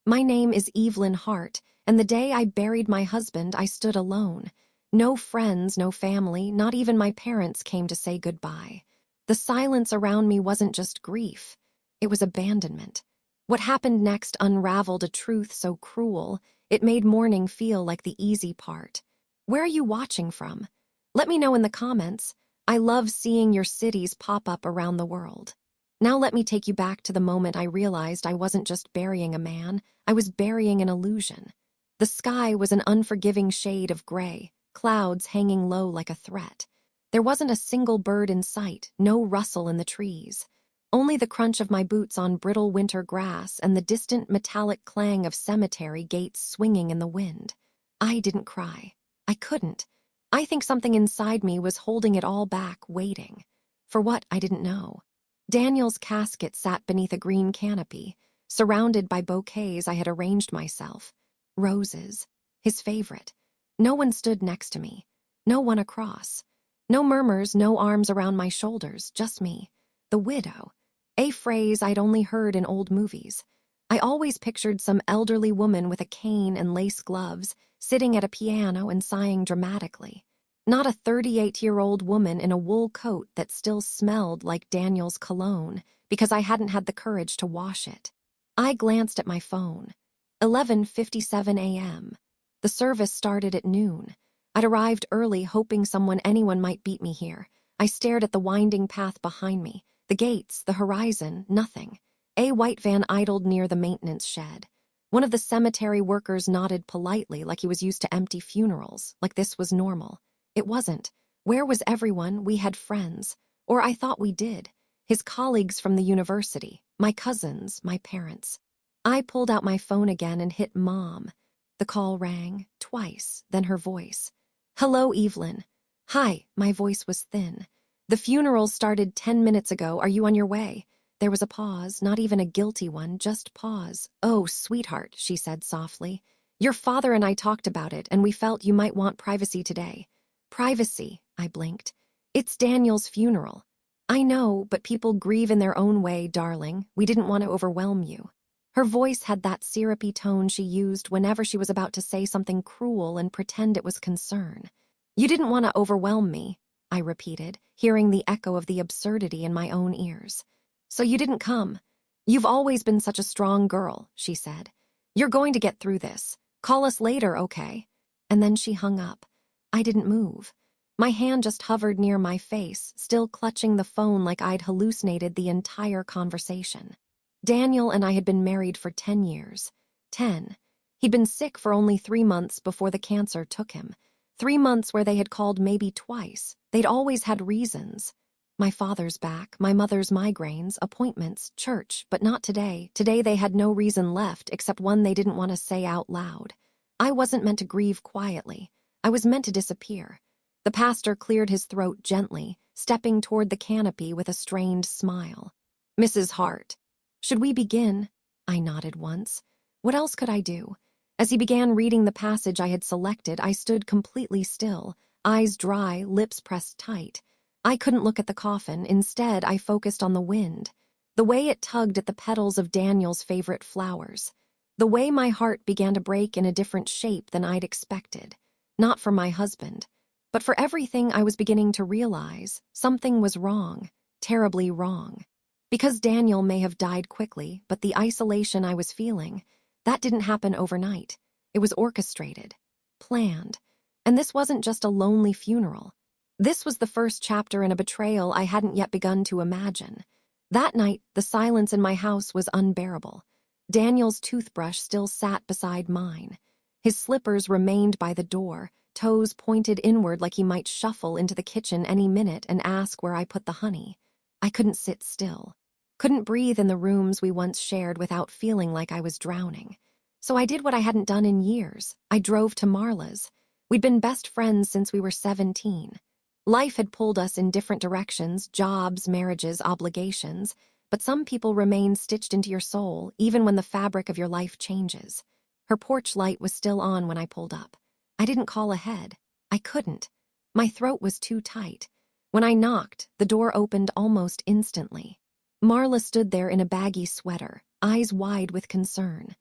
My name is Evelyn Hart, and the day I buried my husband, I stood alone. No friends, no family, not even my parents came to say goodbye. The silence around me wasn't just grief. It was abandonment. What happened next unraveled a truth so cruel, it made mourning feel like the easy part. Where are you watching from? Let me know in the comments. I love seeing your cities pop up around the world. Now let me take you back to the moment I realized I wasn't just burying a man, I was burying an illusion. The sky was an unforgiving shade of gray, clouds hanging low like a threat. There wasn't a single bird in sight, no rustle in the trees. Only the crunch of my boots on brittle winter grass and the distant metallic clang of cemetery gates swinging in the wind. I didn't cry. I couldn't. I think something inside me was holding it all back, waiting. For what, I didn't know. Daniel's casket sat beneath a green canopy, surrounded by bouquets I had arranged myself. Roses. His favorite. No one stood next to me. No one across. No murmurs, no arms around my shoulders, just me. The widow. A phrase I'd only heard in old movies. I always pictured some elderly woman with a cane and lace gloves, sitting at a piano and sighing dramatically. Not a 38-year-old woman in a wool coat that still smelled like Daniel's cologne because I hadn't had the courage to wash it. I glanced at my phone. 11:57 a.m. The service started at noon. I'd arrived early hoping anyone might beat me here. I stared at the winding path behind me, the gates, the horizon, nothing. A white van idled near the maintenance shed. One of the cemetery workers nodded politely like he was used to empty funerals, like this was normal. It wasn't. Where was everyone? We had friends. Or I thought we did. His colleagues from the university, my cousins, my parents. I pulled out my phone again and hit Mom. The call rang, twice, then her voice. Hello, Evelyn. Hi, my voice was thin. The funeral started 10 minutes ago. Are you on your way? There was a pause, not even a guilty one, just pause. Oh, sweetheart, she said softly. Your father and I talked about it, and we felt you might want privacy today. Privacy, I blinked. It's Daniel's funeral. I know, but people grieve in their own way, darling. We didn't want to overwhelm you. Her voice had that syrupy tone she used whenever she was about to say something cruel and pretend it was concern. You didn't want to overwhelm me, I repeated, hearing the echo of the absurdity in my own ears. So you didn't come. You've always been such a strong girl, she said. You're going to get through this. Call us later, okay? And then she hung up. I didn't move. My hand just hovered near my face, still clutching the phone like I'd hallucinated the entire conversation. Daniel and I had been married for 10 years. 10. He'd been sick for only 3 months before the cancer took him. 3 months where they had called maybe twice. They'd always had reasons. My father's back, my mother's migraines, appointments, church, but not today. Today they had no reason left except one they didn't want to say out loud. I wasn't meant to grieve quietly. I was meant to disappear. The pastor cleared his throat gently, stepping toward the canopy with a strained smile. Mrs. Hart. Should we begin? I nodded once. What else could I do? As he began reading the passage I had selected, I stood completely still, eyes dry, lips pressed tight. I couldn't look at the coffin. Instead, I focused on the wind, the way it tugged at the petals of Daniel's favorite flowers, the way my heart began to break in a different shape than I'd expected. Not for my husband, but for everything I was beginning to realize. Something was wrong, terribly wrong. Because Daniel may have died quickly, but the isolation I was feeling, that didn't happen overnight. It was orchestrated, planned. And this wasn't just a lonely funeral. This was the first chapter in a betrayal I hadn't yet begun to imagine. That night, the silence in my house was unbearable. Daniel's toothbrush still sat beside mine. His slippers remained by the door, toes pointed inward like he might shuffle into the kitchen any minute and ask where I put the honey. I couldn't sit still. Couldn't breathe in the rooms we once shared without feeling like I was drowning. So I did what I hadn't done in years. I drove to Marla's. We'd been best friends since we were 17. Life had pulled us in different directions, jobs, marriages, obligations, but some people remain stitched into your soul even when the fabric of your life changes. Her porch light was still on when I pulled up. I didn't call ahead. I couldn't. My throat was too tight. When I knocked, the door opened almost instantly. Marla stood there in a baggy sweater, eyes wide with concern.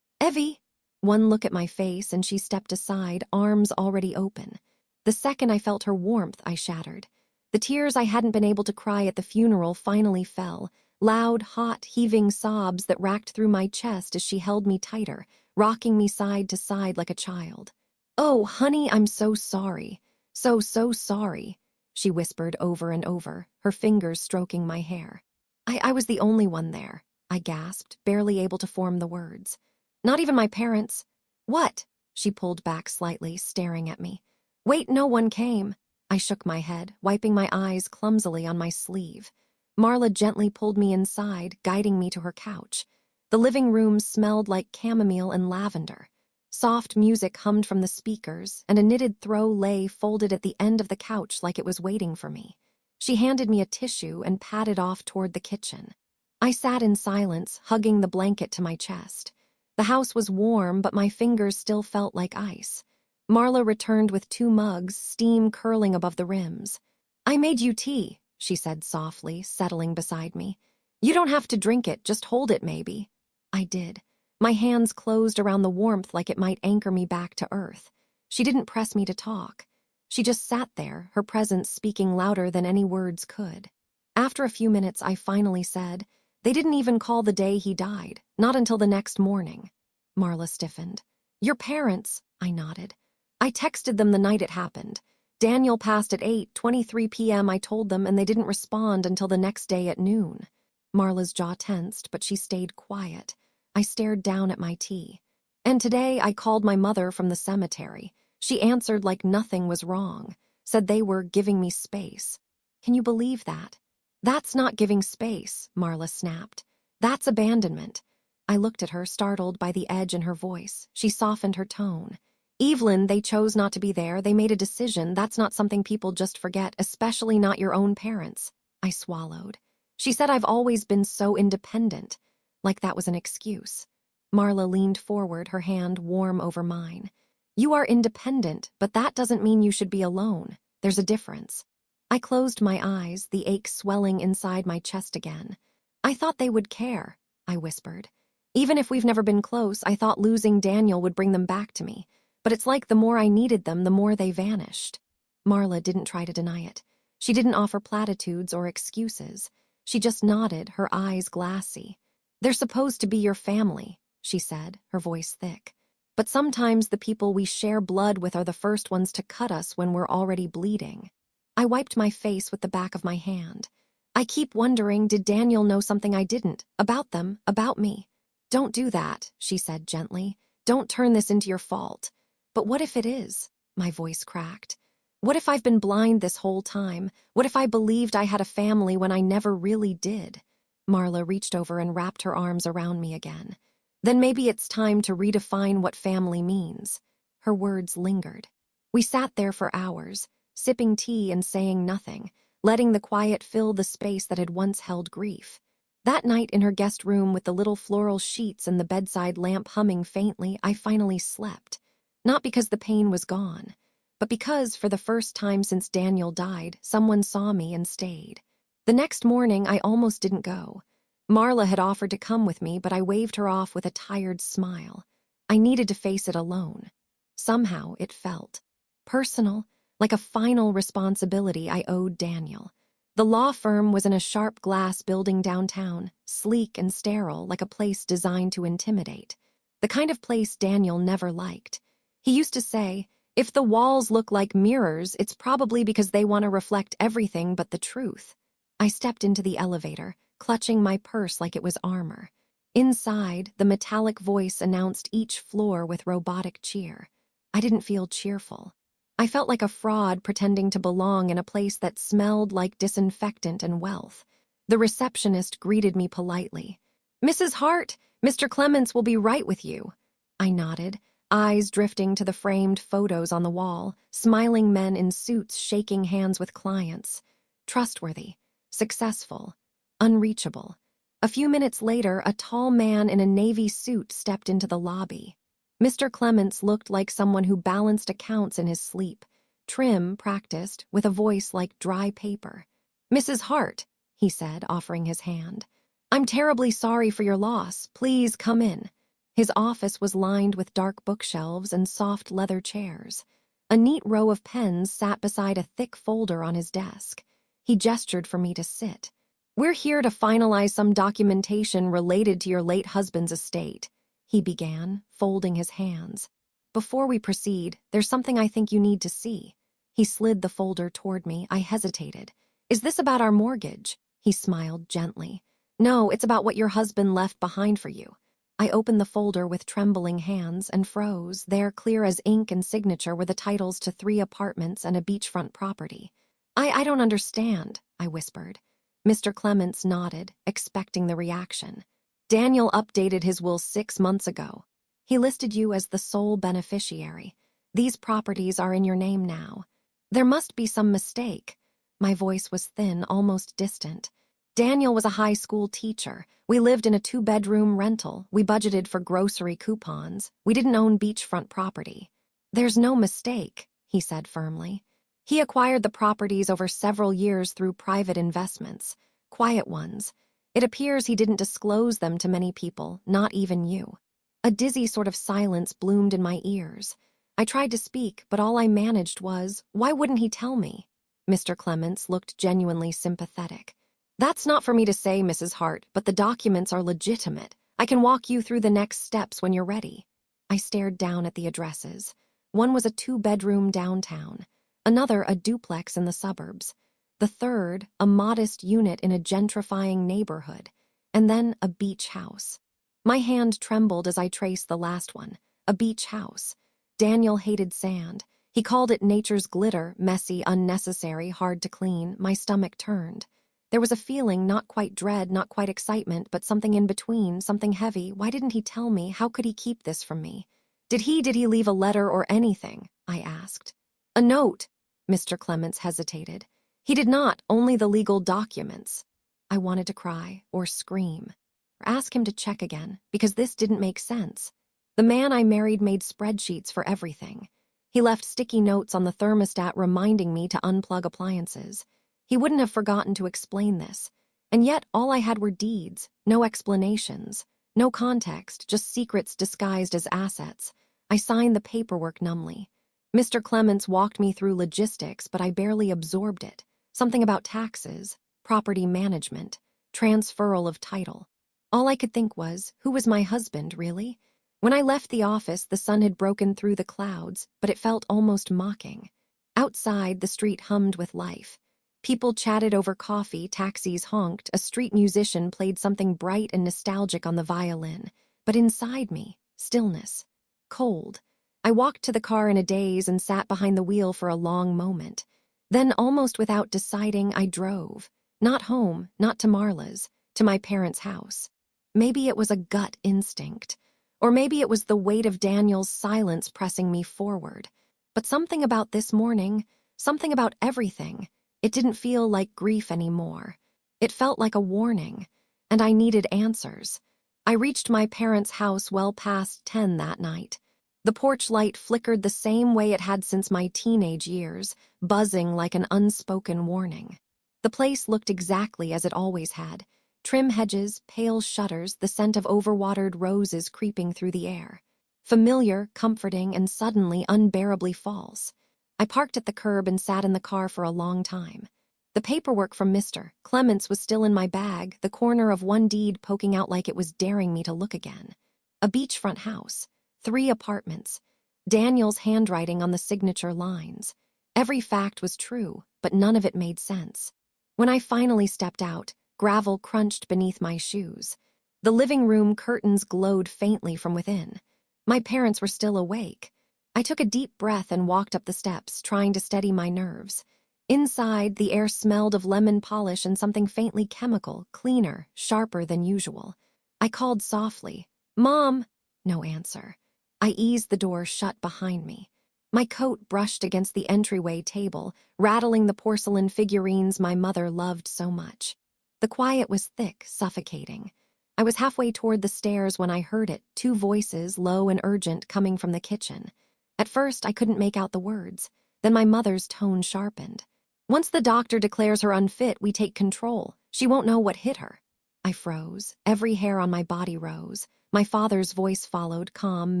Evie! One look at my face and she stepped aside, arms already open. The second I felt her warmth, I shattered. The tears I hadn't been able to cry at the funeral finally fell, loud, hot, heaving sobs that racked through my chest as she held me tighter, rocking me side to side like a child. "Oh, honey, I'm so sorry. So sorry," she whispered over and over, her fingers stroking my hair. I was the only one there," I gasped, barely able to form the words. "Not even my parents." "What?" She pulled back slightly, staring at me. "Wait, no one came." I shook my head, wiping my eyes clumsily on my sleeve. Marla gently pulled me inside, guiding me to her couch. The living room smelled like chamomile and lavender. Soft music hummed from the speakers, and a knitted throw lay folded at the end of the couch like it was waiting for me. She handed me a tissue and padded off toward the kitchen. I sat in silence, hugging the blanket to my chest. The house was warm, but my fingers still felt like ice. Marla returned with 2 mugs, steam curling above the rims. "I made you tea," she said softly, settling beside me. "You don't have to drink it, just hold it maybe." I did. My hands closed around the warmth like it might anchor me back to earth. She didn't press me to talk. She just sat there, her presence speaking louder than any words could. After a few minutes, I finally said, "They didn't even call the day he died, not until the next morning." Marla stiffened. "Your parents?" I nodded. "I texted them the night it happened. Daniel passed at 8:23 p.m. I told them, and they didn't respond until the next day at noon." Marla's jaw tensed, but she stayed quiet. I stared down at my tea. "And today I called my mother from the cemetery. She answered like nothing was wrong, said they were giving me space." "Can you believe that?" "That's not giving space," Marla snapped. "That's abandonment." I looked at her, startled by the edge in her voice. She softened her tone. "Evelyn, they chose not to be there. They made a decision. That's not something people just forget, especially not your own parents." I swallowed. "She said I've always been so independent." Like that was an excuse. Marla leaned forward, her hand warm over mine. "You are independent, but that doesn't mean you should be alone. There's a difference." I closed my eyes, the ache swelling inside my chest again. "I thought they would care," I whispered. "Even if we've never been close, I thought losing Daniel would bring them back to me. But it's like the more I needed them, the more they vanished." Marla didn't try to deny it. She didn't offer platitudes or excuses. She just nodded, her eyes glassy. "They're supposed to be your family," she said, her voice thick. "But sometimes the people we share blood with are the first ones to cut us when we're already bleeding." I wiped my face with the back of my hand. "I keep wondering, did Daniel know something I didn't? About them, about me?" "Don't do that," she said gently. "Don't turn this into your fault." "But what if it is?" My voice cracked. "What if I've been blind this whole time? What if I believed I had a family when I never really did?" Marla reached over and wrapped her arms around me again. "Then maybe it's time to redefine what family means." Her words lingered. We sat there for hours, sipping tea and saying nothing, letting the quiet fill the space that had once held grief. That night in her guest room with the little floral sheets and the bedside lamp humming faintly, I finally slept. Not because the pain was gone, but because, for the first time since Daniel died, someone saw me and stayed. The next morning, I almost didn't go. Marla had offered to come with me, but I waved her off with a tired smile. I needed to face it alone. Somehow, it felt personal, like a final responsibility I owed Daniel. The law firm was in a sharp glass building downtown, sleek and sterile, like a place designed to intimidate. The kind of place Daniel never liked. He used to say, "If the walls look like mirrors, it's probably because they want to reflect everything but the truth." I stepped into the elevator, clutching my purse like it was armor. Inside, the metallic voice announced each floor with robotic cheer. I didn't feel cheerful. I felt like a fraud pretending to belong in a place that smelled like disinfectant and wealth. The receptionist greeted me politely. "Mrs. Hart, Mr. Clements will be right with you." I nodded, eyes drifting to the framed photos on the wall, smiling men in suits shaking hands with clients. Trustworthy, successful, unreachable. A few minutes later, a tall man in a navy suit stepped into the lobby. Mr. Clements looked like someone who balanced accounts in his sleep, trim, practiced, with a voice like dry paper. "Mrs. Hart," he said, offering his hand. "I'm terribly sorry for your loss. Please come in." His office was lined with dark bookshelves and soft leather chairs. A neat row of pens sat beside a thick folder on his desk. He gestured for me to sit. "We're here to finalize some documentation related to your late husband's estate," he began, folding his hands. "Before we proceed, there's something I think you need to see." He slid the folder toward me. I hesitated. "Is this about our mortgage?" He smiled gently. "No, it's about what your husband left behind for you." I opened the folder with trembling hands and froze. There, clear as ink and signature, were the titles to 3 apartments and a beachfront property. I don't understand," I whispered. Mr. Clements nodded, expecting the reaction. "Daniel updated his will 6 months ago. He listed you as the sole beneficiary. These properties are in your name now. There must be some mistake." My voice was thin, almost distant. "Daniel was a high school teacher. We lived in a 2-bedroom rental. We budgeted for grocery coupons. We didn't own beachfront property." "There's no mistake," he said firmly. "He acquired the properties over several years through private investments, quiet ones. It appears he didn't disclose them to many people, not even you." A dizzy sort of silence bloomed in my ears. I tried to speak, but all I managed was, "Why wouldn't he tell me?" Mr. Clements looked genuinely sympathetic. "That's not for me to say, Mrs. Hart, but the documents are legitimate. I can walk you through the next steps when you're ready." I stared down at the addresses. One was a 2-bedroom downtown, another a duplex in the suburbs, the third a modest unit in a gentrifying neighborhood, and then a beach house. My hand trembled as I traced the last one, a beach house. Daniel hated sand. He called it nature's glitter, messy, unnecessary, hard to clean. My stomach turned. There was a feeling, not quite dread, not quite excitement, but something in between, something heavy. Why didn't he tell me? How could he keep this from me? Did he leave a letter or anything?" I asked. "A note." Mr. Clements hesitated. "He did not, only the legal documents." I wanted to cry or scream or ask him to check again, because this didn't make sense. The man I married made spreadsheets for everything. He left sticky notes on the thermostat reminding me to unplug appliances. He wouldn't have forgotten to explain this. And yet all I had were deeds, no explanations, no context, just secrets disguised as assets. I signed the paperwork numbly. Mr. Clements walked me through logistics, but I barely absorbed it. Something about taxes, property management, transferal of title. All I could think was, who was my husband, really? When I left the office, the sun had broken through the clouds, but it felt almost mocking. Outside, the street hummed with life. People chatted over coffee, taxis honked, a street musician played something bright and nostalgic on the violin. But inside me, stillness. Cold. I walked to the car in a daze and sat behind the wheel for a long moment. Then, almost without deciding, I drove. Not home, not to Marla's, to my parents' house. Maybe it was a gut instinct. Or maybe it was the weight of Daniel's silence pressing me forward. But something about this morning, something about everything, it didn't feel like grief anymore. It felt like a warning, and I needed answers. I reached my parents' house well past 10 that night. The porch light flickered the same way it had since my teenage years, buzzing like an unspoken warning. The place looked exactly as it always had. Trim hedges, pale shutters, the scent of overwatered roses creeping through the air. Familiar, comforting, and suddenly unbearably false. I parked at the curb and sat in the car for a long time. The paperwork from Mr. Clements was still in my bag, the corner of one deed poking out like it was daring me to look again. A beachfront house, 3 apartments, Daniel's handwriting on the signature lines. Every fact was true, but none of it made sense. When I finally stepped out, gravel crunched beneath my shoes. The living room curtains glowed faintly from within. My parents were still awake. I took a deep breath and walked up the steps, trying to steady my nerves. Inside, the air smelled of lemon polish and something faintly chemical, cleaner, sharper than usual. I called softly, "Mom!" No answer. I eased the door shut behind me. My coat brushed against the entryway table, rattling the porcelain figurines my mother loved so much. The quiet was thick, suffocating. I was halfway toward the stairs when I heard it, 2 voices, low and urgent, coming from the kitchen. At first, I couldn't make out the words. Then my mother's tone sharpened. "Once the doctor declares her unfit, we take control. She won't know what hit her." I froze. Every hair on my body rose. My father's voice followed, calm,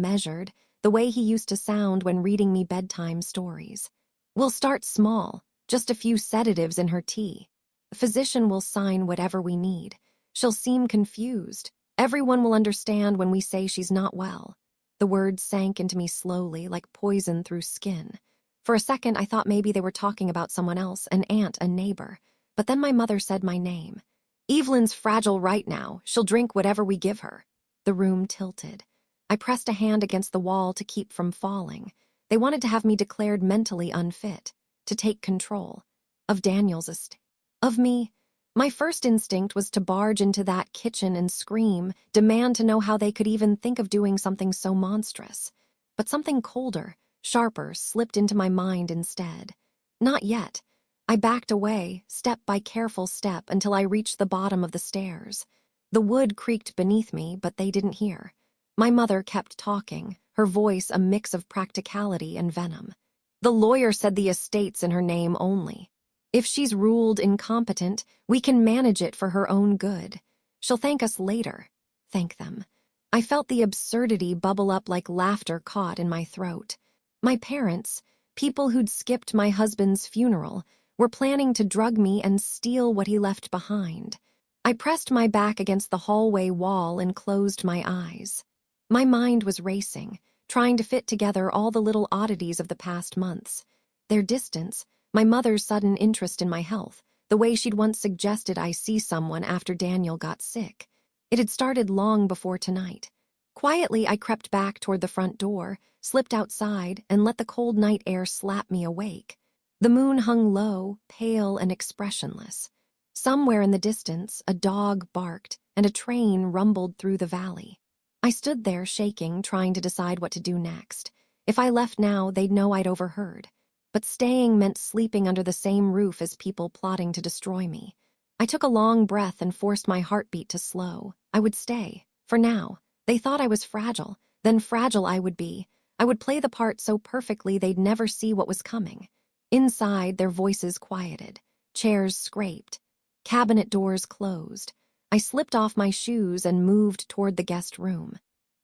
measured, the way he used to sound when reading me bedtime stories. We'll start small, just a few sedatives in her tea. The physician will sign whatever we need. She'll seem confused. Everyone will understand when we say she's not well. The words sank into me slowly, like poison through skin. For a second, I thought maybe they were talking about someone else, an aunt, a neighbor. But then my mother said my name. Evelyn's fragile right now. She'll drink whatever we give her. The room tilted. I pressed a hand against the wall to keep from falling. They wanted to have me declared mentally unfit, to take control. Of Daniel's estate. Of me. My first instinct was to barge into that kitchen and scream, demand to know how they could even think of doing something so monstrous. But something colder, sharper, slipped into my mind instead. Not yet. I backed away, step by careful step, until I reached the bottom of the stairs. The wood creaked beneath me, but they didn't hear. My mother kept talking, her voice a mix of practicality and venom. The lawyer said the estate's in her name only. If she's ruled incompetent, we can manage it for her own good. She'll thank us later. Thank them. I felt the absurdity bubble up like laughter caught in my throat. My parents, people who'd skipped my husband's funeral, were planning to drug me and steal what he left behind. I pressed my back against the hallway wall and closed my eyes. My mind was racing, trying to fit together all the little oddities of the past months. Their distance, my mother's sudden interest in my health, the way she'd once suggested I see someone after Daniel got sick. It had started long before tonight. Quietly, I crept back toward the front door, slipped outside, and let the cold night air slap me awake. The moon hung low, pale and expressionless. Somewhere in the distance, a dog barked, and a train rumbled through the valley. I stood there shaking, trying to decide what to do next. If I left now, they'd know I'd overheard. But staying meant sleeping under the same roof as people plotting to destroy me. I took a long breath and forced my heartbeat to slow. I would stay. For now. They thought I was fragile. Then fragile I would be. I would play the part so perfectly they'd never see what was coming. Inside, their voices quieted. Chairs scraped. Cabinet doors closed. I slipped off my shoes and moved toward the guest room.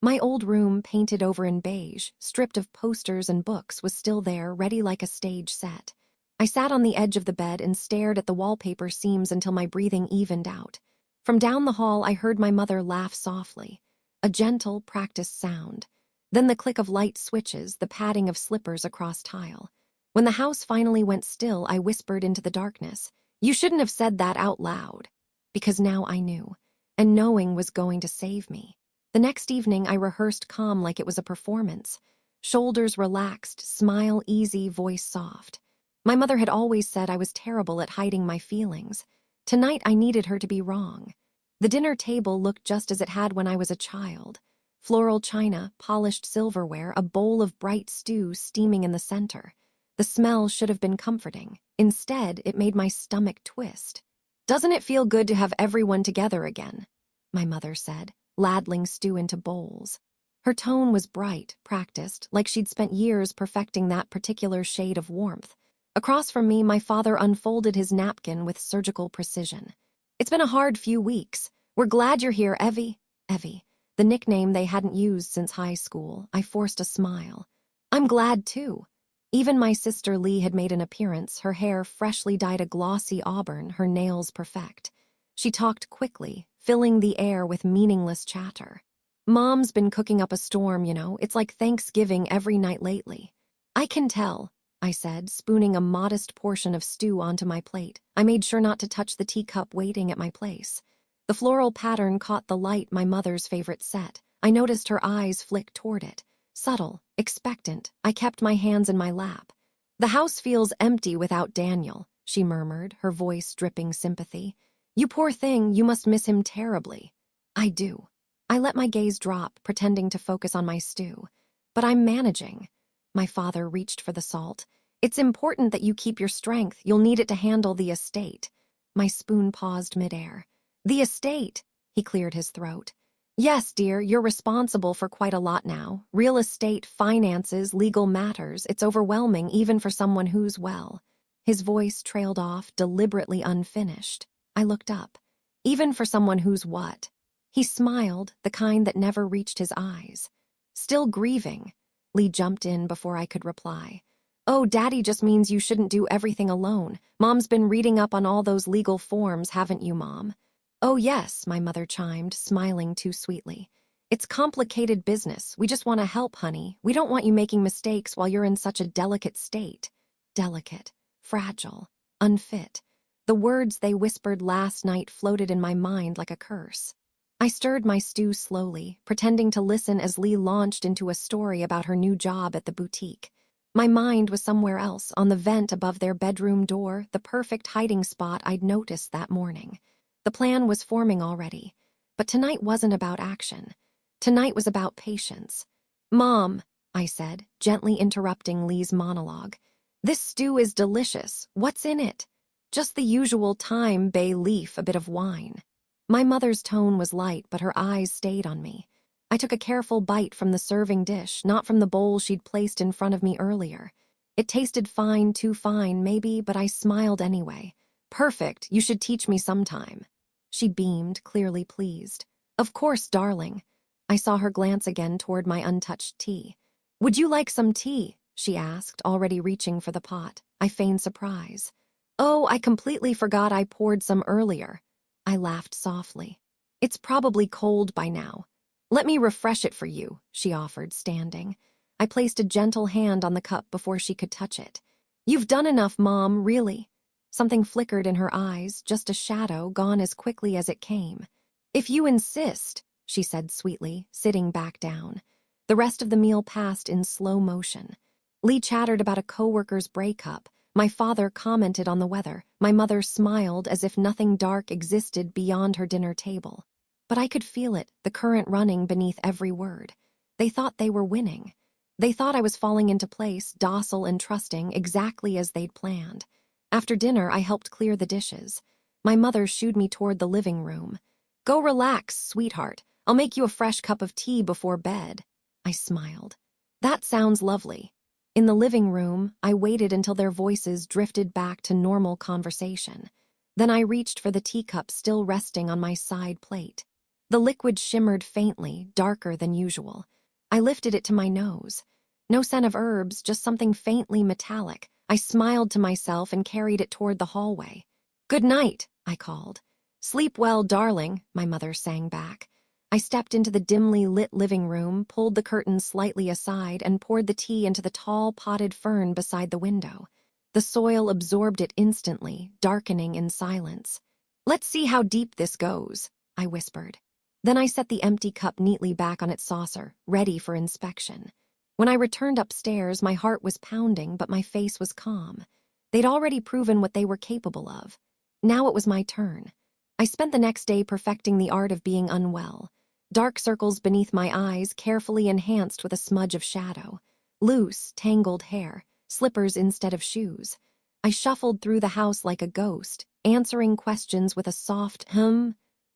My old room, painted over in beige, stripped of posters and books, was still there, ready like a stage set. I sat on the edge of the bed and stared at the wallpaper seams until my breathing evened out. From down the hall, I heard my mother laugh softly. A gentle, practiced sound. Then the click of light switches, the padding of slippers across tile. When the house finally went still, I whispered into the darkness, "You shouldn't have said that out loud." Because now I knew, and knowing was going to save me. The next evening, I rehearsed calm like it was a performance. Shoulders relaxed, smile easy, voice soft. My mother had always said I was terrible at hiding my feelings. Tonight, I needed her to be wrong. The dinner table looked just as it had when I was a child. Floral china, polished silverware, a bowl of bright stew steaming in the center. The smell should have been comforting. Instead, it made my stomach twist. "Doesn't it feel good to have everyone together again?" my mother said, ladling stew into bowls. Her tone was bright, practiced, like she'd spent years perfecting that particular shade of warmth. Across from me, my father unfolded his napkin with surgical precision. "It's been a hard few weeks. We're glad you're here, Evie." Evie, the nickname they hadn't used since high school. I forced a smile. "I'm glad, too." Even my sister Lee had made an appearance, her hair freshly dyed a glossy auburn, her nails perfect. She talked quickly, filling the air with meaningless chatter. "Mom's been cooking up a storm, you know. It's like Thanksgiving every night lately." "I can tell," I said, spooning a modest portion of stew onto my plate. I made sure not to touch the teacup waiting at my place. The floral pattern caught the light my mother's favorite set. I noticed her eyes flick toward it. Subtle, expectant, I kept my hands in my lap. "The house feels empty without Daniel," she murmured, her voice dripping sympathy. "You poor thing, you must miss him terribly." "I do." I let my gaze drop, pretending to focus on my stew. "But I'm managing." My father reached for the salt. "It's important that you keep your strength. You'll need it to handle the estate." My spoon paused midair. "The estate," he cleared his throat. "Yes, dear, you're responsible for quite a lot now. Real estate, finances, legal matters. It's overwhelming even for someone who's well." His voice trailed off, deliberately unfinished. I looked up. "Even for someone who's what?" He smiled, the kind that never reached his eyes. Still grieving? Lee jumped in before I could reply. Oh, Daddy just means you shouldn't do everything alone. Mom's been reading up on all those legal forms, haven't you, Mom? Oh, yes, my mother chimed, smiling too sweetly. It's complicated business. We just want to help, honey. We don't want you making mistakes while you're in such a delicate state. Delicate, fragile, unfit. The words they whispered last night floated in my mind like a curse. I stirred my stew slowly, pretending to listen as Lee launched into a story about her new job at the boutique. My mind was somewhere else, on the vent above their bedroom door, the perfect hiding spot I'd noticed that morning. The plan was forming already, but tonight wasn't about action. Tonight was about patience. Mom, I said, gently interrupting Lee's monologue. This stew is delicious. What's in it? Just the usual thyme, bay leaf, a bit of wine. My mother's tone was light, but her eyes stayed on me. I took a careful bite from the serving dish, not from the bowl she'd placed in front of me earlier. It tasted fine, too fine, maybe, but I smiled anyway. Perfect, you should teach me sometime. She beamed, clearly pleased. Of course, darling. I saw her glance again toward my untouched tea. Would you like some tea? She asked, already reaching for the pot. I feigned surprise. Oh, I completely forgot I poured some earlier. I laughed softly. It's probably cold by now. Let me refresh it for you, she offered, standing. I placed a gentle hand on the cup before she could touch it. You've done enough, Mom, really. Something flickered in her eyes, just a shadow, gone as quickly as it came. If you insist, she said sweetly, sitting back down. The rest of the meal passed in slow motion. Lee chattered about a coworker's breakup. My father commented on the weather. My mother smiled as if nothing dark existed beyond her dinner table. But I could feel it, the current running beneath every word. They thought they were winning. They thought I was falling into place, docile and trusting, exactly as they'd planned. After dinner, I helped clear the dishes. My mother shooed me toward the living room. Go relax, sweetheart. I'll make you a fresh cup of tea before bed. I smiled. That sounds lovely. In the living room, I waited until their voices drifted back to normal conversation. Then I reached for the teacup still resting on my side plate. The liquid shimmered faintly, darker than usual. I lifted it to my nose. No scent of herbs, just something faintly metallic. I smiled to myself and carried it toward the hallway. Good night, I called. Sleep well, darling, my mother sang back. I stepped into the dimly lit living room, pulled the curtains slightly aside, and poured the tea into the tall potted fern beside the window. The soil absorbed it instantly, darkening in silence. Let's see how deep this goes, I whispered. Then I set the empty cup neatly back on its saucer, ready for inspection. When I returned upstairs, my heart was pounding, but my face was calm. They'd already proven what they were capable of. Now it was my turn. I spent the next day perfecting the art of being unwell. Dark circles beneath my eyes, carefully enhanced with a smudge of shadow. Loose, tangled hair, slippers instead of shoes. I shuffled through the house like a ghost, answering questions with a soft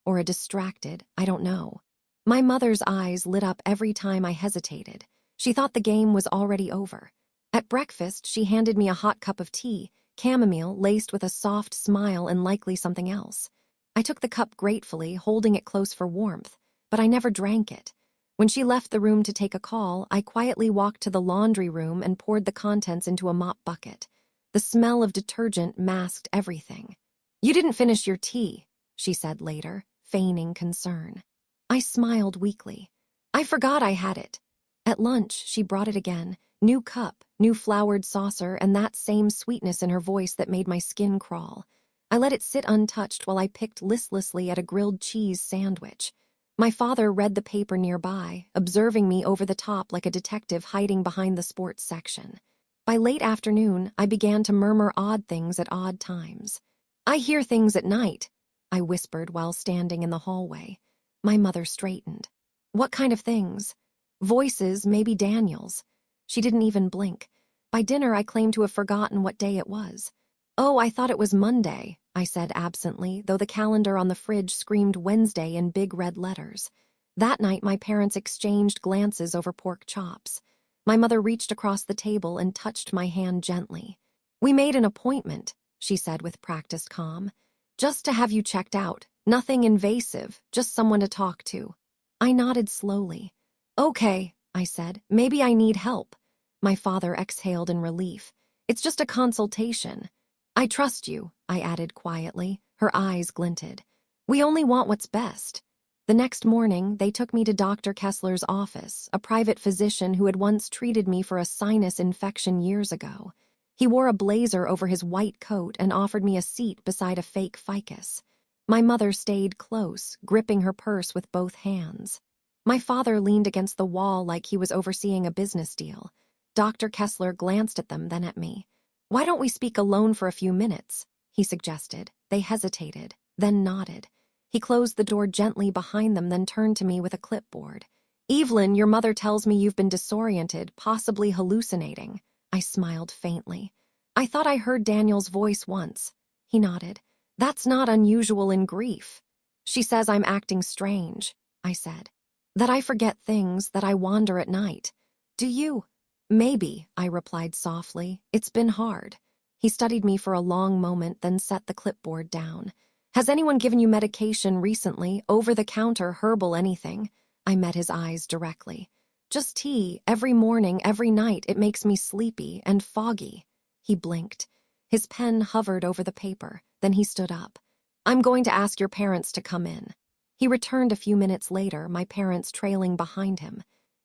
or a distracted, I don't know. My mother's eyes lit up every time I hesitated. She thought the game was already over. At breakfast, she handed me a hot cup of tea, chamomile laced with a soft smile and likely something else. I took the cup gratefully, holding it close for warmth, but I never drank it. When she left the room to take a call, I quietly walked to the laundry room and poured the contents into a mop bucket. The smell of detergent masked everything. You didn't finish your tea, she said later, feigning concern. I smiled weakly. I forgot I had it. At lunch, she brought it again. New cup, new flowered saucer, and that same sweetness in her voice that made my skin crawl. I let it sit untouched while I picked listlessly at a grilled cheese sandwich. My father read the paper nearby, observing me over the top like a detective hiding behind the sports section. By late afternoon, I began to murmur odd things at odd times. I hear things at night, I whispered while standing in the hallway. My mother straightened. What kind of things? Voices, maybe Daniel's. She didn't even blink. By dinner, I claimed to have forgotten what day it was. Oh, I thought it was Monday, I said absently, though the calendar on the fridge screamed Wednesday in big red letters. That night, my parents exchanged glances over pork chops. My mother reached across the table and touched my hand gently. We made an appointment, she said with practiced calm. Just to have you checked out, Nothing invasive, just someone to talk to. I nodded slowly. Okay, I said, maybe I need help. My father exhaled in relief. It's just a consultation. I trust you, I added quietly. Her eyes glinted. We only want what's best. The next morning, they took me to Dr. Kessler's office, a private physician who had once treated me for a sinus infection years ago. He wore a blazer over his white coat and offered me a seat beside a fake ficus. My mother stayed close, gripping her purse with both hands. My father leaned against the wall like he was overseeing a business deal. Dr. Kessler glanced at them, then at me. Why don't we speak alone for a few minutes? He suggested. They hesitated, then nodded. He closed the door gently behind them, then turned to me with a clipboard. Evelyn, your mother tells me you've been disoriented, possibly hallucinating. I smiled faintly. I thought I heard Daniel's voice once. He nodded. That's not unusual in grief. She says I'm acting strange, I said. That I forget things, that I wander at night. Do you? Maybe, I replied softly. It's been hard. He studied me for a long moment, then set the clipboard down. Has anyone given you medication recently, over-the-counter, herbal, anything? I met his eyes directly. Just tea, every morning, every night. It makes me sleepy and foggy. He blinked. His pen hovered over the paper. Then he stood up. I'm going to ask your parents to come in. He returned a few minutes later, my parents trailing behind him.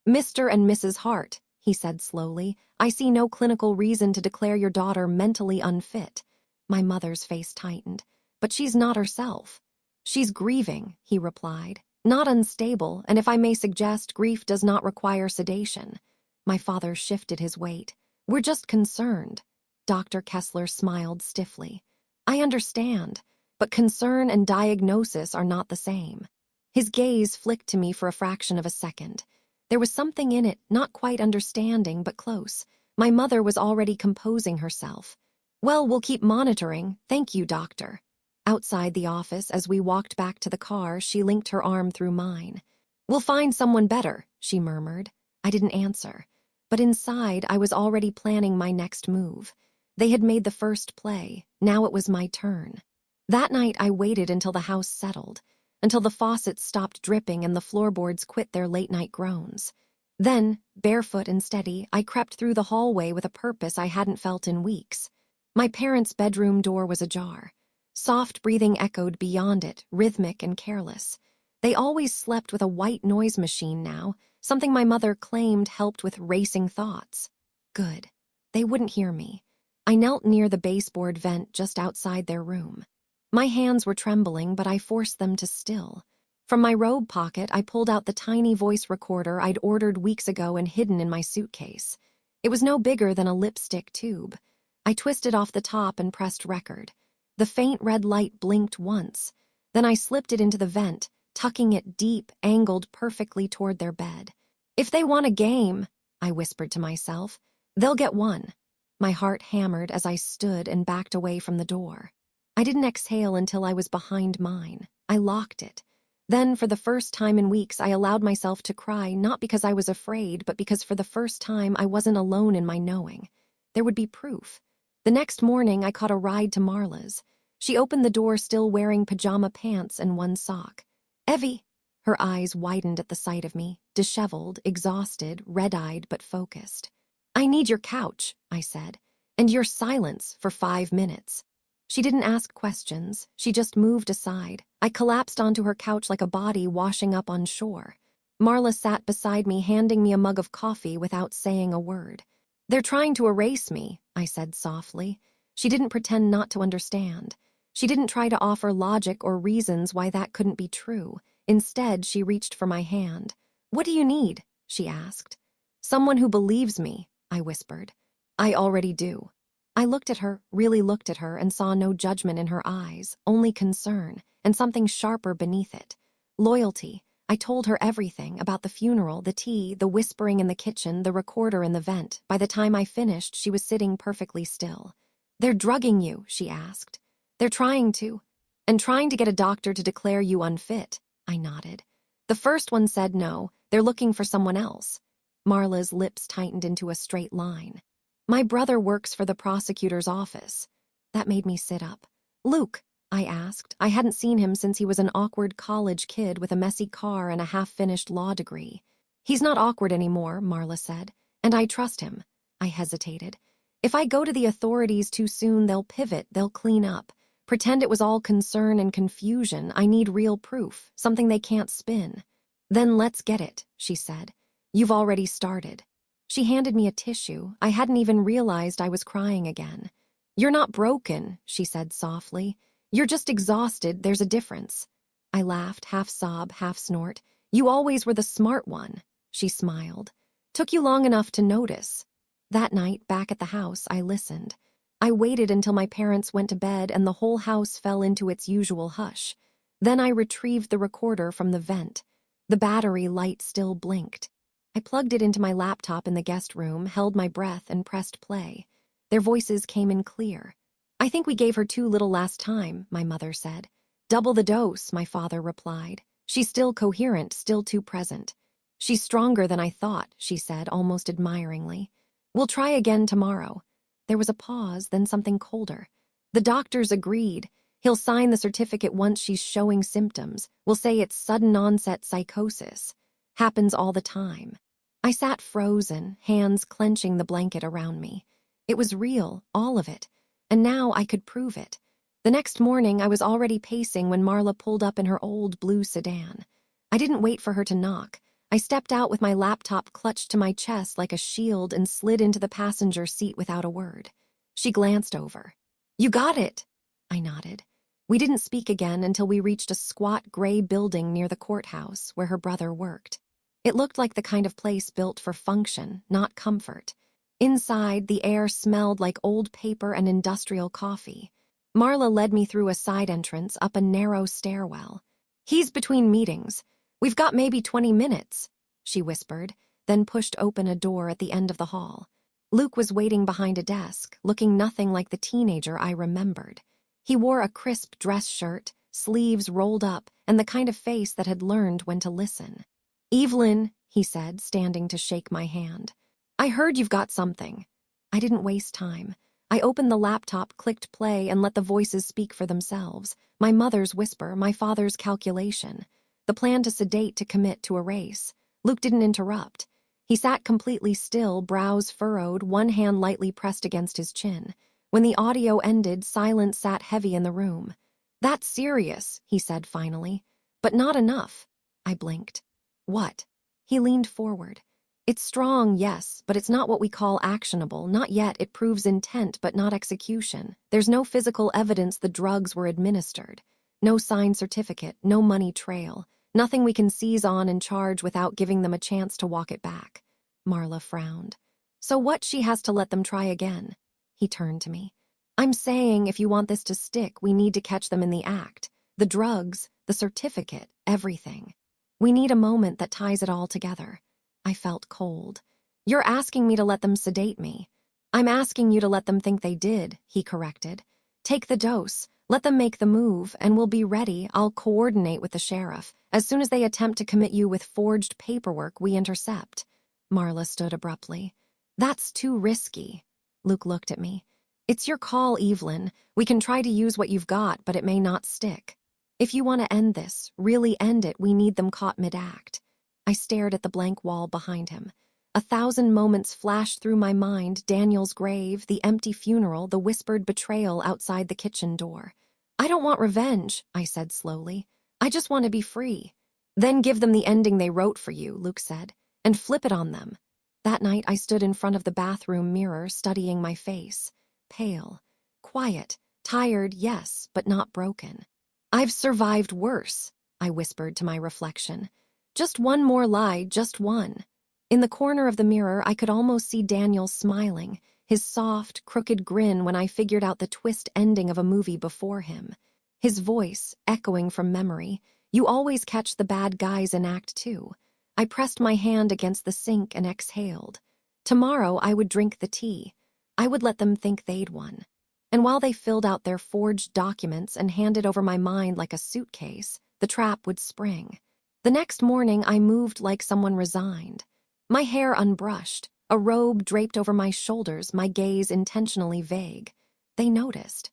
Mr. and Mrs. Hart, he said slowly, I see no clinical reason to declare your daughter mentally unfit. My mother's face tightened. But she's not herself. She's grieving, he replied. Not unstable, and if I may suggest, grief does not require sedation. My father shifted his weight. We're just concerned. Dr. Kessler smiled stiffly. I understand, but concern and diagnosis are not the same. His gaze flicked to me for a fraction of a second. There was something in it, not quite understanding, but close. My mother was already composing herself. Well, we'll keep monitoring. Thank you, doctor. Outside the office, as we walked back to the car, she linked her arm through mine. We'll find someone better, she murmured. I didn't answer. But inside, I was already planning my next move. They had made the first play. Now it was my turn. That night, I waited until the house settled, until the faucets stopped dripping and the floorboards quit their late-night groans. Then, barefoot and steady, I crept through the hallway with a purpose I hadn't felt in weeks. My parents' bedroom door was ajar. Soft breathing echoed beyond it, rhythmic and careless. They always slept with a white noise machine now, something my mother claimed helped with racing thoughts. Good. They wouldn't hear me. I knelt near the baseboard vent just outside their room. My hands were trembling, but I forced them to still. From my robe pocket, I pulled out the tiny voice recorder I'd ordered weeks ago and hidden in my suitcase. It was no bigger than a lipstick tube. I twisted off the top and pressed record. The faint red light blinked once. Then I slipped it into the vent, tucking it deep, angled perfectly toward their bed. If they want a game, I whispered to myself, they'll get one. My heart hammered as I stood and backed away from the door. I didn't exhale until I was behind mine. I locked it. Then, for the first time in weeks, I allowed myself to cry, not because I was afraid, but because for the first time I wasn't alone in my knowing. There would be proof. The next morning, I caught a ride to Marla's. She opened the door still wearing pajama pants and one sock. Evie! Her eyes widened at the sight of me, disheveled, exhausted, red-eyed but focused. I need your couch, I said, and your silence for 5 minutes. She didn't ask questions. She just moved aside. I collapsed onto her couch like a body washing up on shore. Marla sat beside me, handing me a mug of coffee without saying a word. They're trying to erase me, I said softly. She didn't pretend not to understand. She didn't try to offer logic or reasons why that couldn't be true. Instead, she reached for my hand. What do you need? She asked. Someone who believes me, I whispered. I already do. I looked at her, really looked at her, and saw no judgment in her eyes, only concern, and something sharper beneath it. Loyalty. I told her everything about the funeral, the tea, the whispering in the kitchen, the recorder in the vent. By the time I finished, she was sitting perfectly still. They're drugging you, she asked. They're trying to. And trying to get a doctor to declare you unfit, I nodded. The first one said no, they're looking for someone else. Marla's lips tightened into a straight line. My brother works for the prosecutor's office. That made me sit up. Luke, I asked. I hadn't seen him since he was an awkward college kid with a messy car and a half-finished law degree. He's not awkward anymore, Marla said, and I trust him. I hesitated. If I go to the authorities too soon, they'll pivot, they'll clean up. Pretend it was all concern and confusion. I need real proof, something they can't spin. Then let's get it, she said. You've already started. She handed me a tissue. I hadn't even realized I was crying again. You're not broken, she said softly. You're just exhausted, there's a difference. I laughed, half sob, half snort. You always were the smart one, she smiled. Took you long enough to notice. That night, back at the house, I listened. I waited until my parents went to bed and the whole house fell into its usual hush. Then I retrieved the recorder from the vent. The battery light still blinked. I plugged it into my laptop in the guest room, held my breath, and pressed play. Their voices came in clear. I think we gave her too little last time, my mother said. Double the dose, my father replied. She's still coherent, still too present. She's stronger than I thought, she said, almost admiringly. We'll try again tomorrow. There was a pause, then something colder. The doctors agreed. He'll sign the certificate once she's showing symptoms. We'll say it's sudden onset psychosis. Happens all the time. I sat frozen, hands clenching the blanket around me. It was real, all of it. And now I could prove it. The next morning, I was already pacing when Marla pulled up in her old blue sedan. I didn't wait for her to knock. I stepped out with my laptop clutched to my chest like a shield and slid into the passenger seat without a word. She glanced over. You got it, I nodded. We didn't speak again until we reached a squat gray building near the courthouse where her brother worked. It looked like the kind of place built for function, not comfort. Inside, the air smelled like old paper and industrial coffee. Marla led me through a side entrance up a narrow stairwell. He's between meetings. We've got maybe 20 minutes, she whispered, then pushed open a door at the end of the hall. Luke was waiting behind a desk, looking nothing like the teenager I remembered. He wore a crisp dress shirt, sleeves rolled up, and the kind of face that had learned when to listen. Evelyn, he said, standing to shake my hand. I heard you've got something. I didn't waste time. I opened the laptop, clicked play, and let the voices speak for themselves. My mother's whisper, my father's calculation. The plan to sedate, to commit, to erase. Luke didn't interrupt. He sat completely still, brows furrowed, one hand lightly pressed against his chin. When the audio ended, silence sat heavy in the room. That's serious, he said finally. But not enough. I blinked. What? He leaned forward. It's strong, yes, but it's not what we call actionable. Not yet. It proves intent, but not execution. There's no physical evidence the drugs were administered. No signed certificate, no money trail. Nothing we can seize on and charge without giving them a chance to walk it back. Marla frowned. So what? She has to let them try again. He turned to me. I'm saying if you want this to stick, we need to catch them in the act. The drugs, the certificate, everything. We need a moment that ties it all together. I felt cold. You're asking me to let them sedate me. I'm asking you to let them think they did, he corrected. Take the dose, let them make the move, and we'll be ready. I'll coordinate with the sheriff. As soon as they attempt to commit you with forged paperwork, we intercept. Marla stood abruptly. That's too risky. Luke looked at me. It's your call, Evelyn. We can try to use what you've got, but it may not stick. If you want to end this, really end it, we need them caught mid-act. I stared at the blank wall behind him. 1,000 moments flashed through my mind, Daniel's grave, the empty funeral, the whispered betrayal outside the kitchen door. I don't want revenge, I said slowly. I just want to be free. Then give them the ending they wrote for you, Luke said, and flip it on them. That night I stood in front of the bathroom mirror, studying my face. Pale, quiet, tired, yes, but not broken. I've survived worse, I whispered to my reflection. Just one more lie, just one. In the corner of the mirror, I could almost see Daniel smiling, his soft, crooked grin when I figured out the twist ending of a movie before him. His voice, echoing from memory, you always catch the bad guys in Act 2. I pressed my hand against the sink and exhaled. Tomorrow I would drink the tea. I would let them think they'd won. And while they filled out their forged documents and handed over my mind like a suitcase, the trap would spring. The next morning I moved like someone resigned. My hair unbrushed, a robe draped over my shoulders, my gaze intentionally vague. They noticed.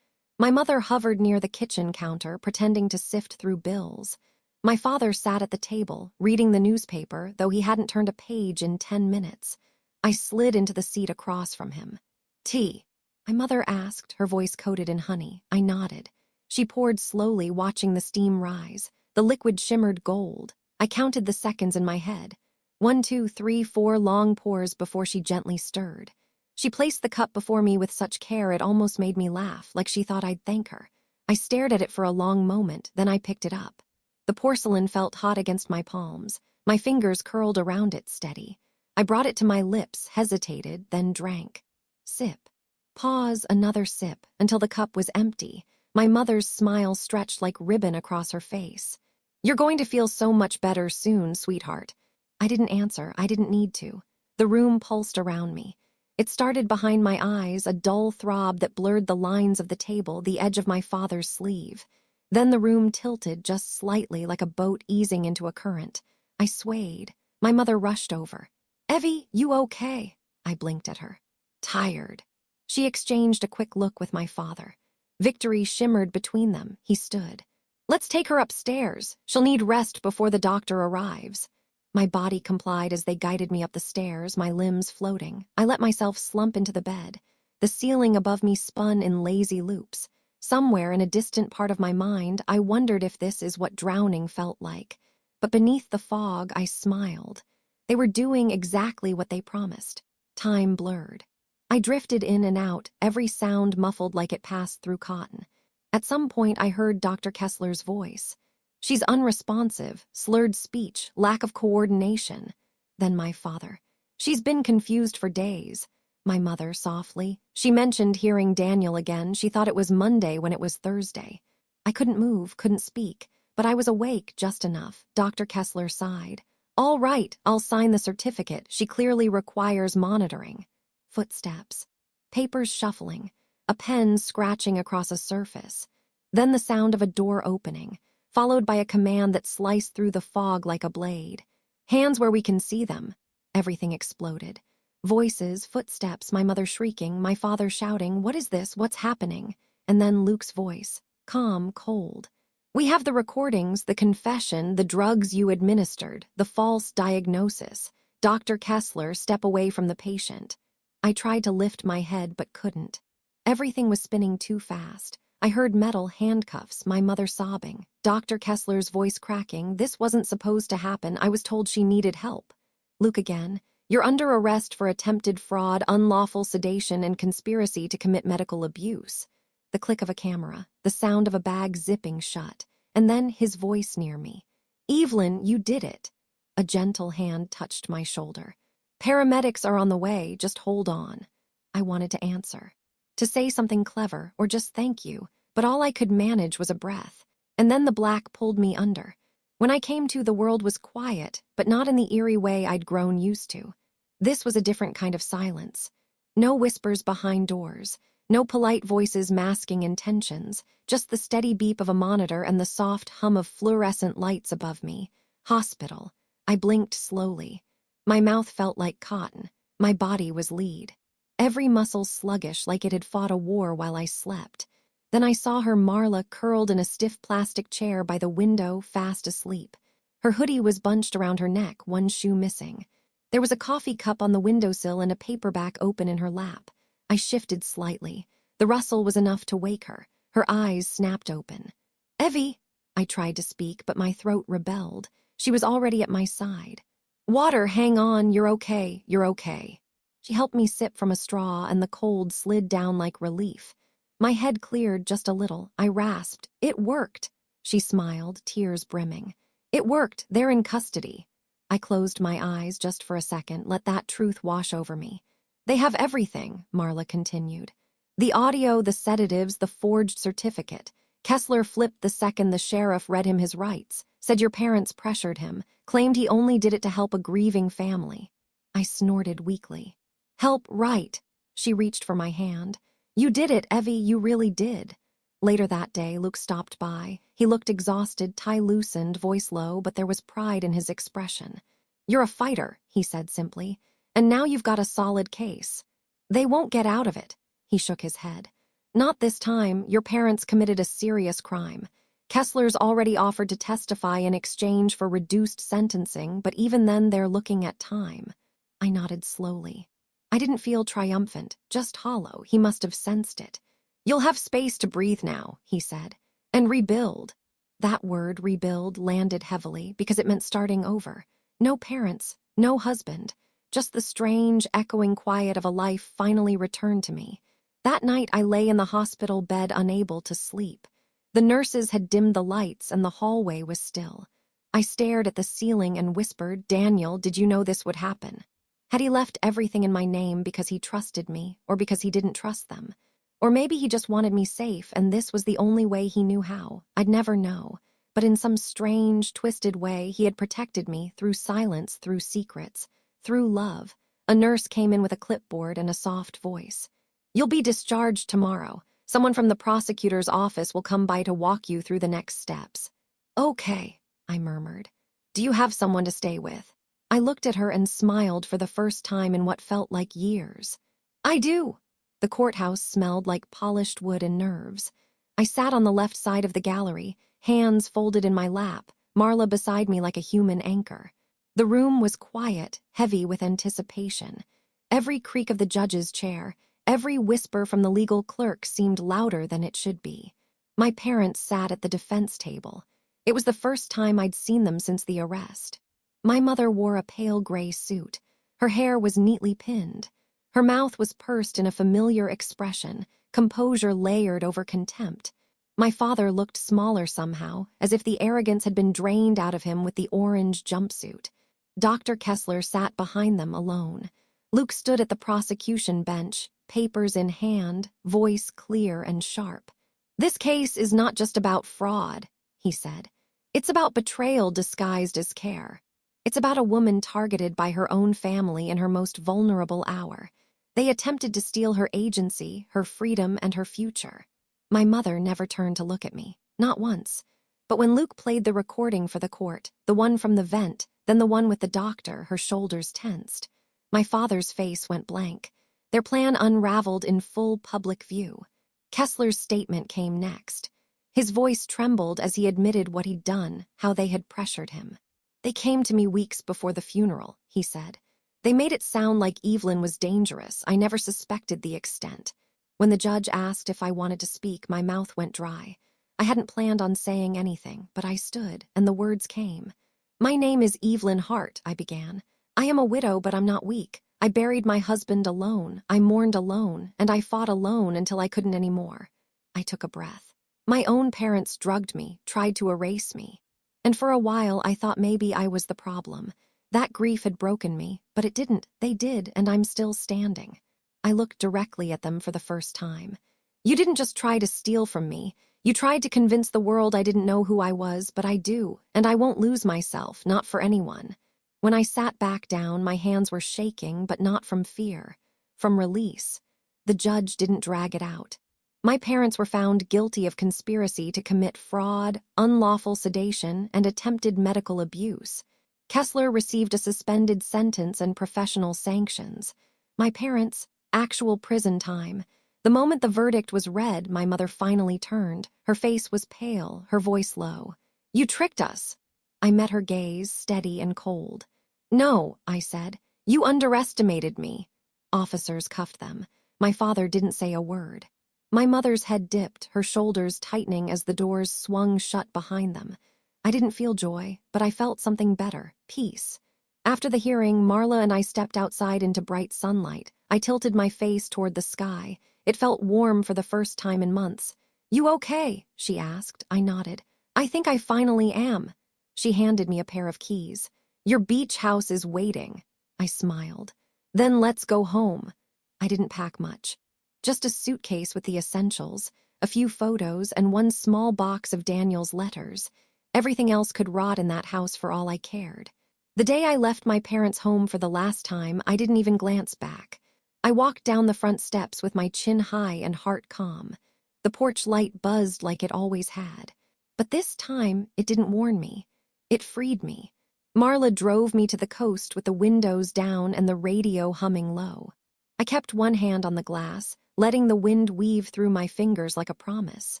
My mother hovered near the kitchen counter, pretending to sift through bills. My father sat at the table, reading the newspaper, though he hadn't turned a page in 10 minutes. I slid into the seat across from him. "Tea?" my mother asked, her voice coated in honey. I nodded. She poured slowly, watching the steam rise. The liquid shimmered gold. I counted the seconds in my head. 1, 2, 3, 4 long pours before she gently stirred. She placed the cup before me with such care it almost made me laugh, like she thought I'd thank her. I stared at it for a long moment, then I picked it up. The porcelain felt hot against my palms. My fingers curled around it, steady. I brought it to my lips, hesitated, then drank. Sip. Pause, another sip, until the cup was empty. My mother's smile stretched like ribbon across her face. "You're going to feel so much better soon, sweetheart." I didn't answer. I didn't need to. The room pulsed around me. It started behind my eyes, a dull throb that blurred the lines of the table, the edge of my father's sleeve. Then the room tilted just slightly, like a boat easing into a current. I swayed. My mother rushed over. "Evie, you okay?" I blinked at her. "Tired." She exchanged a quick look with my father. Victory shimmered between them. He stood. "Let's take her upstairs. She'll need rest before the doctor arrives." My body complied as they guided me up the stairs, my limbs floating. I let myself slump into the bed. The ceiling above me spun in lazy loops. Somewhere in a distant part of my mind, I wondered if this is what drowning felt like. But beneath the fog, I smiled. They were doing exactly what they promised. Time blurred. I drifted in and out, every sound muffled like it passed through cotton. At some point, I heard Dr. Kessler's voice. "She's unresponsive, slurred speech, lack of coordination." Then my father. "She's been confused for days." My mother, softly. "She mentioned hearing Daniel again. She thought it was Monday when it was Thursday." I couldn't move, couldn't speak, but I was awake just enough. Dr. Kessler sighed. "All right, I'll sign the certificate. She clearly requires monitoring." Footsteps. Papers shuffling. A pen scratching across a surface. Then the sound of a door opening, followed by a command that sliced through the fog like a blade. "Hands where we can see them." Everything exploded. Voices, footsteps, my mother shrieking, my father shouting, "What is this? What's happening?" And then Luke's voice, calm, cold. "We have the recordings, the confession, the drugs you administered, the false diagnosis. Dr. Kessler, step away from the patient." I tried to lift my head but couldn't. Everything was spinning too fast. I heard metal handcuffs, my mother sobbing, Dr. Kessler's voice cracking. "This wasn't supposed to happen. I was told she needed help." Luke again. "You're under arrest for attempted fraud, unlawful sedation, and conspiracy to commit medical abuse." The click of a camera, the sound of a bag zipping shut, and then his voice near me. "Evelyn, you did it." A gentle hand touched my shoulder. "Paramedics are on the way, just hold on." I wanted to answer, to say something clever, or just thank you, but all I could manage was a breath. And then the black pulled me under. When I came to, the world was quiet, but not in the eerie way I'd grown used to. This was a different kind of silence. No whispers behind doors, no polite voices masking intentions, just the steady beep of a monitor and the soft hum of fluorescent lights above me. Hospital. I blinked slowly. My mouth felt like cotton. My body was lead. Every muscle sluggish, like it had fought a war while I slept. Then I saw her, Marla, curled in a stiff plastic chair by the window, fast asleep. Her hoodie was bunched around her neck, one shoe missing. There was a coffee cup on the windowsill and a paperback open in her lap. I shifted slightly. The rustle was enough to wake her. Her eyes snapped open. "Evie!" I tried to speak, but my throat rebelled. She was already at my side. "Water, hang on, you're okay, you're okay." She helped me sip from a straw, and the cold slid down like relief. My head cleared just a little. I rasped, "It worked." She smiled, tears brimming. "It worked, they're in custody." I closed my eyes just for a second, let that truth wash over me. "They have everything," Marla continued. "The audio, the sedatives, the forged certificate. Kessler flipped the second the sheriff read him his rights, said your parents pressured him, claimed he only did it to help a grieving family." I snorted weakly. "Help, right." She reached for my hand. "You did it, Evie, you really did." Later that day, Luke stopped by. He looked exhausted, tie loosened, voice low, but there was pride in his expression. "You're a fighter," he said simply, "and now you've got a solid case." "They won't get out of it." He shook his head. Not this time. Your parents committed a serious crime. Kessler's already offered to testify in exchange for reduced sentencing, but even then they're looking at time. I nodded slowly. I didn't feel triumphant, just hollow. He must have sensed it. You'll have space to breathe now, he said, and rebuild. That word, rebuild, landed heavily because it meant starting over. No parents, no husband, just the strange, echoing quiet of a life finally returned to me. That night I lay in the hospital bed unable to sleep. The nurses had dimmed the lights and the hallway was still. I stared at the ceiling and whispered, "Daniel, did you know this would happen?" Had he left everything in my name because he trusted me, or because he didn't trust them? Or maybe he just wanted me safe, and this was the only way he knew how. I'd never know. But in some strange, twisted way, he had protected me through silence, through secrets, through love. A nurse came in with a clipboard and a soft voice. "You'll be discharged tomorrow. Someone from the prosecutor's office will come by to walk you through the next steps." "Okay," I murmured. "Do you have someone to stay with?" I looked at her and smiled for the first time in what felt like years. "I do." The courthouse smelled like polished wood and nerves. I sat on the left side of the gallery, hands folded in my lap, Marla beside me like a human anchor. The room was quiet, heavy with anticipation. Every creak of the judge's chair, every whisper from the legal clerk seemed louder than it should be. My parents sat at the defense table. It was the first time I'd seen them since the arrest. My mother wore a pale gray suit. Her hair was neatly pinned. Her mouth was pursed in a familiar expression, composure layered over contempt. My father looked smaller somehow, as if the arrogance had been drained out of him with the orange jumpsuit. Dr. Kessler sat behind them alone. Luke stood at the prosecution bench, papers in hand, voice clear and sharp. "This case is not just about fraud," he said. "It's about betrayal disguised as care. It's about a woman targeted by her own family in her most vulnerable hour. They attempted to steal her agency, her freedom, and her future." My mother never turned to look at me, not once. But when Luke played the recording for the court, the one from the vent, then the one with the doctor, her shoulders tensed. My father's face went blank. Their plan unraveled in full public view. Kessler's statement came next. His voice trembled as he admitted what he'd done, how they had pressured him. "They came to me weeks before the funeral," he said. "They made it sound like Evelyn was dangerous. I never suspected the extent. When the judge asked if I wanted to speak, my mouth went dry. I hadn't planned on saying anything, but I stood, and the words came. 'My name is Evelyn Hart,' I began. 'I am a widow, but I'm not weak. I buried my husband alone. I mourned alone, and I fought alone until I couldn't anymore.' I took a breath. My own parents drugged me, tried to erase me. And for a while I thought maybe I was the problem. That grief had broken me, but it didn't. They did, and I'm still standing." I looked directly at them for the first time. "You didn't just try to steal from me. You tried to convince the world I didn't know who I was, but I do, and I won't lose myself, not for anyone." When I sat back down, my hands were shaking, but not from fear, from release. The judge didn't drag it out. My parents were found guilty of conspiracy to commit fraud, unlawful sedation, and attempted medical abuse. Kessler received a suspended sentence and professional sanctions. My parents, actual prison time. The moment the verdict was read, my mother finally turned. Her face was pale, her voice low. "You tricked us." I met her gaze, steady and cold. "No," I said. "You underestimated me." Officers cuffed them. My father didn't say a word. My mother's head dipped, her shoulders tightening as the doors swung shut behind them. I didn't feel joy, but I felt something better, peace. After the hearing, Marla and I stepped outside into bright sunlight. I tilted my face toward the sky. It felt warm for the first time in months. "You okay?" she asked. I nodded. "I think I finally am." She handed me a pair of keys. "Your beach house is waiting." I smiled. "Then let's go home." I didn't pack much. Just a suitcase with the essentials, a few photos, and one small box of Daniel's letters. Everything else could rot in that house for all I cared. The day I left my parents' home for the last time, I didn't even glance back. I walked down the front steps with my chin high and heart calm. The porch light buzzed like it always had. But this time, it didn't warn me. It freed me. Marla drove me to the coast with the windows down and the radio humming low. I kept one hand on the glass, letting the wind weave through my fingers like a promise.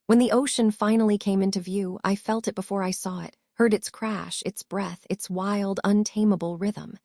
When the ocean finally came into view, I felt it before I saw it, heard its crash, its breath, its wild, untamable rhythm.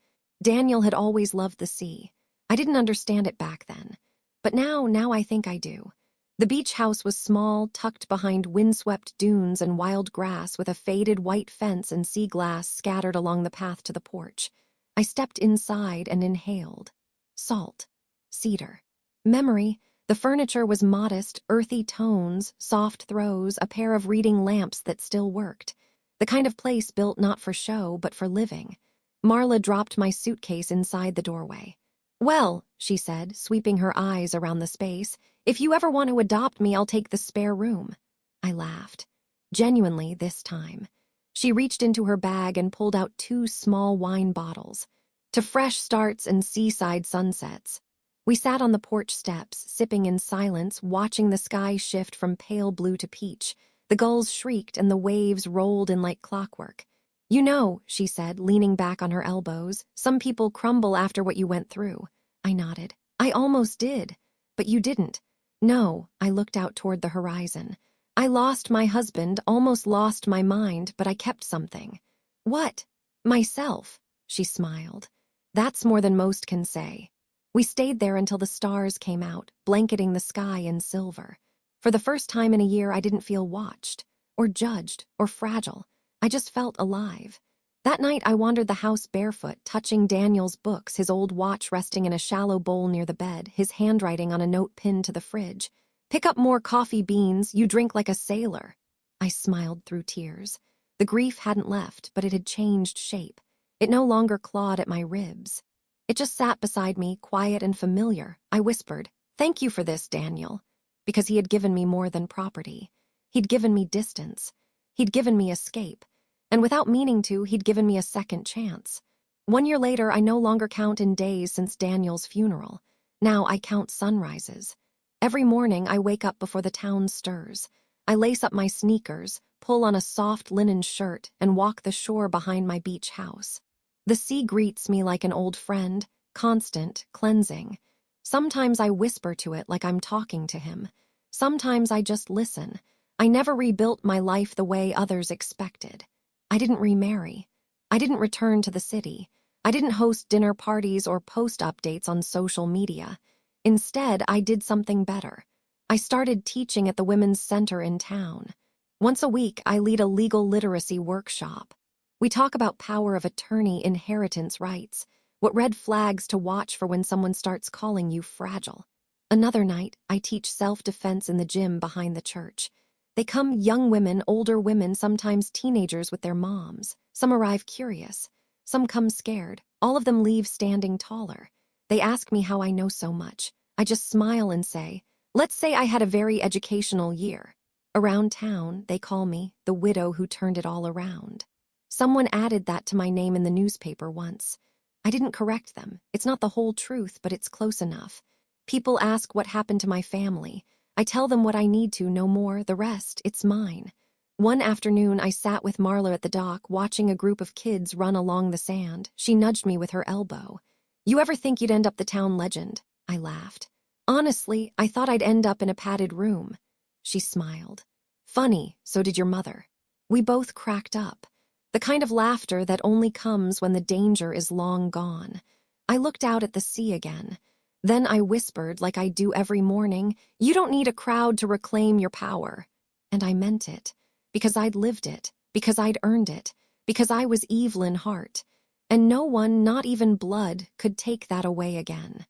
Daniel had always loved the sea. I didn't understand it back then. But now I think I do. The beach house was small, tucked behind windswept dunes and wild grass with a faded white fence and sea glass scattered along the path to the porch. I stepped inside and inhaled. Salt. Cedar. Memory. The furniture was modest, earthy tones, soft throws, a pair of reading lamps that still worked. The kind of place built not for show, but for living. Marla dropped my suitcase inside the doorway. "Well," she said, sweeping her eyes around the space, "if you ever want to adopt me, I'll take the spare room." I laughed. Genuinely this time. She reached into her bag and pulled out 2 small wine bottles. To fresh starts and seaside sunsets. We sat on the porch steps, sipping in silence, watching the sky shift from pale blue to peach. The gulls shrieked and the waves rolled in like clockwork. "You know," she said, leaning back on her elbows, "some people crumble after what you went through." I nodded. "I almost did. But you didn't." "No," I looked out toward the horizon. "I lost my husband, almost lost my mind, but I kept something." "What?" "Myself," she smiled. "That's more than most can say." We stayed there until the stars came out, blanketing the sky in silver. For the first time in a year, I didn't feel watched, or judged, or fragile. I just felt alive. That night, I wandered the house barefoot, touching Daniel's books, his old watch resting in a shallow bowl near the bed, his handwriting on a note pinned to the fridge. "Pick up more coffee beans, you drink like a sailor." I smiled through tears. The grief hadn't left, but it had changed shape. It no longer clawed at my ribs. It just sat beside me, quiet and familiar. I whispered, "Thank you for this, Daniel." Because he had given me more than property. He'd given me distance. He'd given me escape. And without meaning to, he'd given me a second chance. 1 year later, I no longer count in days since Daniel's funeral. Now I count sunrises. Every morning, I wake up before the town stirs. I lace up my sneakers, pull on a soft linen shirt, and walk the shore behind my beach house. The sea greets me like an old friend, constant, cleansing. Sometimes I whisper to it like I'm talking to him. Sometimes I just listen. I never rebuilt my life the way others expected. I didn't remarry. I didn't return to the city. I didn't host dinner parties or post updates on social media. Instead, I did something better. I started teaching at the women's center in town. Once a week, I lead a legal literacy workshop. We talk about power of attorney, inheritance rights, what red flags to watch for when someone starts calling you fragile. Another night, I teach self-defense in the gym behind the church. They come young women, older women, sometimes teenagers with their moms. Some arrive curious. Some come scared. All of them leave standing taller. They ask me how I know so much. I just smile and say, "Let's say I had a very educational year." Around town, they call me the widow who turned it all around. Someone added that to my name in the newspaper once. I didn't correct them. It's not the whole truth, but it's close enough. People ask what happened to my family. I tell them what I need to, no more. The rest, it's mine. One afternoon, I sat with Marla at the dock, watching a group of kids run along the sand. She nudged me with her elbow. "You ever think you'd end up the town legend?" I laughed. "Honestly, I thought I'd end up in a padded room." She smiled. "Funny, so did your mother." We both cracked up. The kind of laughter that only comes when the danger is long gone. I looked out at the sea again. Then I whispered, like I do every morning, "You don't need a crowd to reclaim your power." And I meant it. Because I'd lived it. Because I'd earned it. Because I was Evelyn Hart. And no one, not even blood, could take that away again.